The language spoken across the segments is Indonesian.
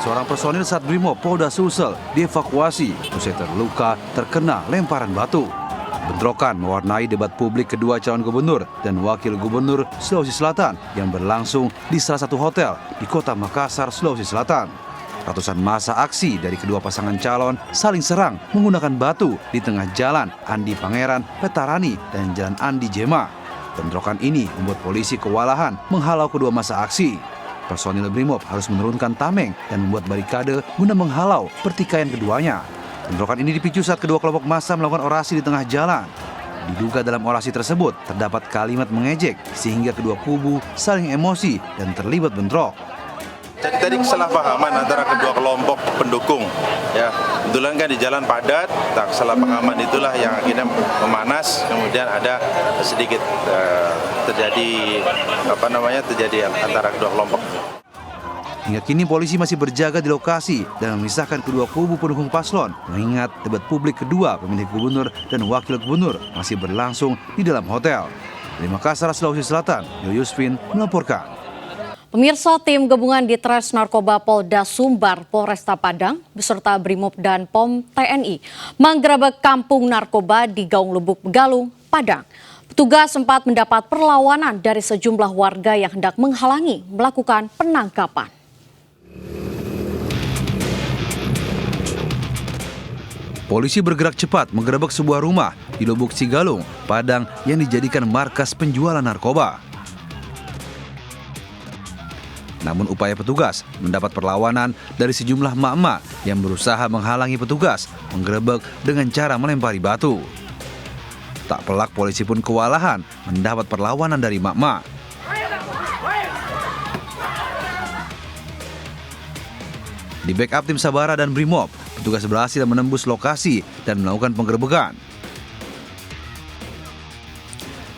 Seorang personil Satbrimob Polda Sulsel dievakuasi usai terluka terkena lemparan batu. Bentrokan mewarnai debat publik kedua calon gubernur dan wakil gubernur Sulawesi Selatan yang berlangsung di salah satu hotel di kota Makassar, Sulawesi Selatan. Ratusan massa aksi dari kedua pasangan calon saling serang menggunakan batu di tengah jalan Andi Pangeran, Petarani, dan jalan Andi Jema. Bentrokan ini membuat polisi kewalahan menghalau kedua massa aksi. Personil Brimob harus menurunkan tameng dan membuat barikade guna menghalau pertikaian keduanya. Bentrokan ini dipicu saat kedua kelompok massa melakukan orasi di tengah jalan. Diduga dalam orasi tersebut terdapat kalimat mengejek sehingga kedua kubu saling emosi dan terlibat bentrok. Jadi tadi kesalahpahaman antara kedua kelompok pendukung, ya kebetulan kan di jalan padat, kesalahpahaman itulah yang akhirnya memanas, kemudian ada sedikit terjadi antara kedua kelompok. Hingga kini polisi masih berjaga di lokasi dan memisahkan kedua kubu pendukung paslon, mengingat debat publik kedua pemilih gubernur dan wakil gubernur masih berlangsung di dalam hotel. Dari Makassar, Sulawesi Selatan, Yoyusvin melaporkan. Pemirsa, tim gabungan Ditres Narkoba Polda Sumbar, Polresta Padang, beserta Brimob dan POM TNI menggerebek kampung narkoba di Gaung Lubuk Begalung, Padang. Petugas sempat mendapat perlawanan dari sejumlah warga yang hendak menghalangi melakukan penangkapan. Polisi bergerak cepat menggerebek sebuah rumah di Lubuk Sigalung, Padang yang dijadikan markas penjualan narkoba. Namun upaya petugas mendapat perlawanan dari sejumlah emak-emak yang berusaha menghalangi petugas menggerebek dengan cara melempari batu. Tak pelak polisi pun kewalahan mendapat perlawanan dari emak-emak. Di backup tim Sabara dan Brimob, petugas berhasil menembus lokasi dan melakukan penggerebekan.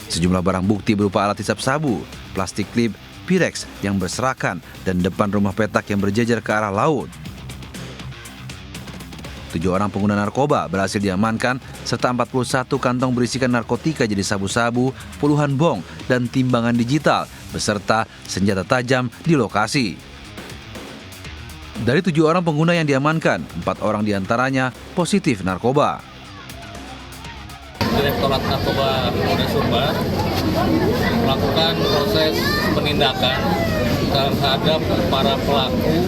Sejumlah barang bukti berupa alat hisap sabu, plastik klip, Pirex yang berserakan, dan depan rumah petak yang berjejer ke arah laut. 7 orang pengguna narkoba berhasil diamankan, serta 41 kantong berisikan narkotika jenis sabu-sabu, puluhan bong, dan timbangan digital, beserta senjata tajam di lokasi. Dari 7 orang pengguna yang diamankan, 4 orang diantaranya positif narkoba. Direktorat Narkoba Polda Sumbar melakukan proses penindakan terhadap para pelaku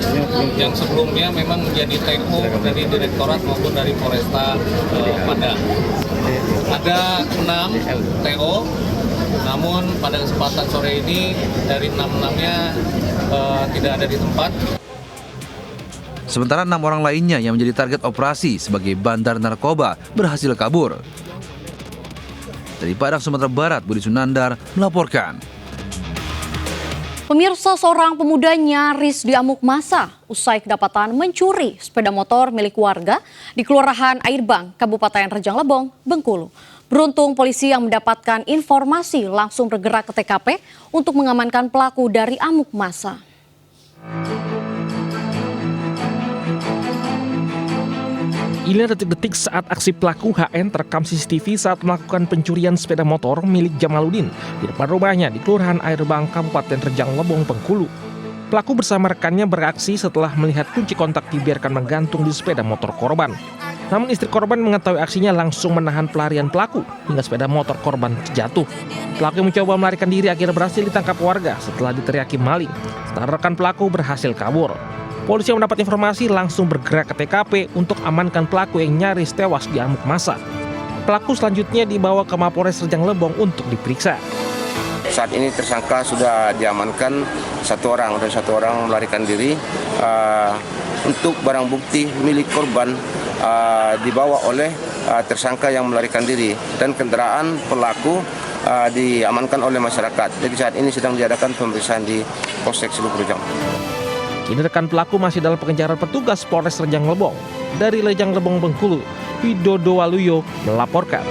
yang sebelumnya memang menjadi TO dari Direktorat maupun dari Polresta Padang. Ada 6 TO, namun pada kesempatan sore ini dari 6-6-nya tidak ada di tempat. Sementara 6 orang lainnya yang menjadi target operasi sebagai bandar narkoba berhasil kabur. Dari Padang, Sumatera Barat, Budi Sunandar melaporkan. Pemirsa, seorang pemuda nyaris diamuk massa usai kedapatan mencuri sepeda motor milik warga di Kelurahan Airbang, Kabupaten Rejang Lebong, Bengkulu. Beruntung polisi yang mendapatkan informasi langsung bergerak ke TKP untuk mengamankan pelaku dari amuk massa. Inilah detik-detik saat aksi pelaku HN terekam CCTV saat melakukan pencurian sepeda motor milik Jamaluddin di depan rumahnya di Kelurahan Airbang, Kabupaten Rejang Lebong, Bengkulu. Pelaku bersama rekannya beraksi setelah melihat kunci kontak dibiarkan menggantung di sepeda motor korban. Namun istri korban mengetahui aksinya langsung menahan pelarian pelaku hingga sepeda motor korban terjatuh. Pelaku yang mencoba melarikan diri akhirnya berhasil ditangkap warga setelah diteriaki maling. Setelah rekan pelaku berhasil kabur. Polisi yang mendapat informasi langsung bergerak ke TKP untuk amankan pelaku yang nyaris tewas di amuk massa. Pelaku selanjutnya dibawa ke Mapolres Rejang Lebong untuk diperiksa. Saat ini tersangka sudah diamankan 1 orang dan 1 orang melarikan diri. Untuk barang bukti milik korban dibawa oleh tersangka yang melarikan diri dan kendaraan pelaku diamankan oleh masyarakat. Jadi saat ini sedang diadakan pemeriksaan di Polsek Lubuk Rejang. Kini rekan pelaku masih dalam pengejaran petugas Polres Rejang Lebong. Dari Rejang Lebong, Bengkulu, Widodo Waluyo melaporkan.